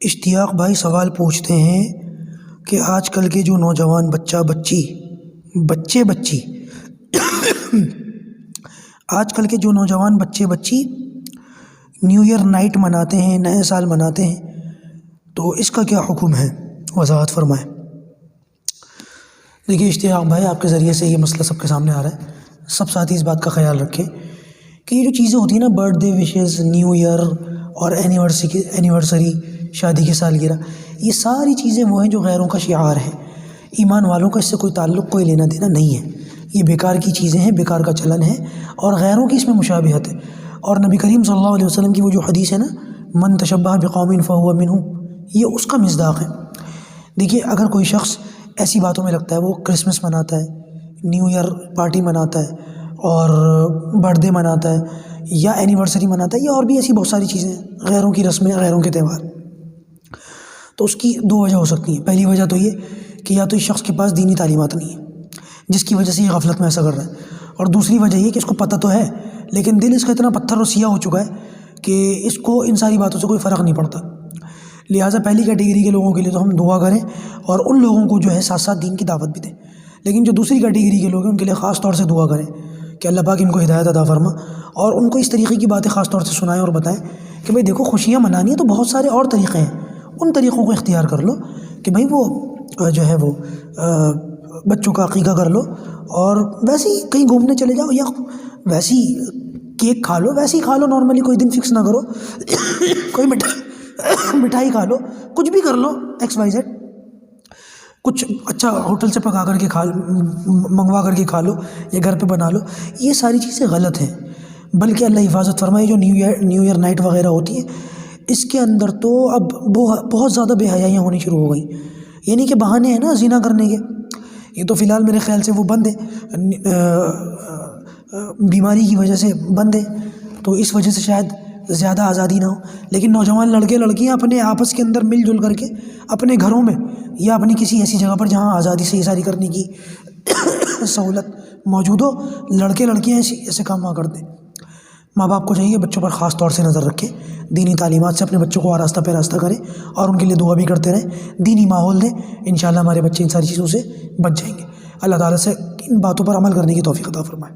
اشتیاق بھائی سوال پوچھتے ہیں کہ آج کل کے جو نوجوان بچی آج کل کے جو نوجوان بچی نیو ایئر نائٹ مناتے ہیں، نئے سال مناتے ہیں، تو اس کا کیا حکم ہے؟ وضاحت فرمائیں۔ دیکھیے اشتیاق بھائی، آپ کے ذریعے سے یہ مسئلہ سب کے سامنے آ رہا ہے، سب ساتھی اس بات کا خیال رکھیں کہ یہ جو چیزیں ہوتی ہیں نا، birthday wishes, new year اور اینیورسری، شادی کی سالگرہ، یہ ساری چیزیں وہ ہیں جو غیروں کا شعار ہے۔ ایمان والوں کا اس سے کوئی تعلق، کوئی لینا دینا نہیں ہے۔ یہ بیکار کی چیزیں ہیں، بیکار کا چلن ہے، اور غیروں کی اس میں مشابہت ہے۔ اور نبی کریم صلی اللہ علیہ وسلم کی وہ جو حدیث ہے نا، من تشبہ بقوم فہو منہم، یہ اس کا مصداق ہے۔ دیکھیے اگر کوئی شخص ایسی باتوں میں لگتا ہے، وہ کرسمس مناتا ہے، نیو ایئر پارٹی مناتا ہے، اور برتھ ڈے مناتا ہے، یا اینیورسری مناتا ہے، یا اور بھی ایسی بہت ساری چیزیں ہیں، غیروں کی رسمیں، غیروں کے تہوار، تو اس کی دو وجہ ہو سکتی ہیں۔ پہلی وجہ تو یہ کہ یا تو اس شخص کے پاس دینی تعلیمات نہیں ہے، جس کی وجہ سے یہ غفلت میں ایسا کر رہا ہے، اور دوسری وجہ یہ کہ اس کو پتہ تو ہے لیکن دل اس کا اتنا پتھر اور سیاہ ہو چکا ہے کہ اس کو ان ساری باتوں سے کوئی فرق نہیں پڑتا۔ لہٰذا پہلی کیٹیگری کے لوگوں کے لیے تو ہم دعا کریں، اور ان لوگوں کو جو ہے ساتھ ساتھ دین کی دعوت بھی دیں، لیکن جو دوسری کیٹیگری کے لوگ ہیں ان کے لیے خاص طور سے دعا کریں کہ اللہ پاک ان کو ہدایت عطا فرما، اور ان کو اس طریقے کی باتیں خاص طور سے سنائیں اور بتائیں کہ بھئی دیکھو، خوشیاں منانی ہیں تو بہت سارے اور طریقے ہیں، ان طریقوں کو اختیار کر لو کہ بھئی وہ جو ہے وہ بچوں کا عقیقہ کر لو، اور ویسے ہی کہیں گھومنے چلے جاؤ، یا ویسے ہی کیک کھا لو، ویسے ہی کھا لو نارملی، کوئی دن فکس نہ کرو، کوئی مٹھائی کھا لو، کچھ بھی کر لو، XYZ، کچھ اچھا ہوٹل سے پکا کر کے منگوا کر کے کھا لو، یا گھر پہ بنا لو۔ یہ ساری چیزیں غلط ہیں، بلکہ اللہ حفاظت فرمائے جو نیو ایئر نائٹ وغیرہ ہوتی ہے، اس کے اندر تو اب بہت زیادہ بے حیائیاں ہونی شروع ہو گئیں، یعنی کہ بہانے ہیں نا زنا کرنے کے۔ یہ تو فی الحال میرے خیال سے وہ بند ہے، بیماری کی وجہ سے بند ہے، تو اس وجہ سے شاید زیادہ آزادی نہ ہو، لیکن نوجوان لڑکے لڑکیاں اپنے آپس کے اندر مل جل کر کے اپنے گھروں میں یا اپنی کسی ایسی جگہ پر جہاں آزادی سے یہ ساری کرنے کی سہولت موجود ہو، لڑکے لڑکیاں ایسے کام نہ کرتے۔ ماں باپ کو چاہیے بچوں پر خاص طور سے نظر رکھے، دینی تعلیمات سے اپنے بچوں کو آراستہ پہ راستہ کریں، اور ان کے لیے دعا بھی کرتے رہیں، دینی ماحول دیں، انشاءاللہ ہمارے بچے ان ساری چیزوں سے بچ جائیں گے۔ اللہ تعالیٰ سے ان باتوں پر عمل کرنے کی توفیق عطا فرمائے۔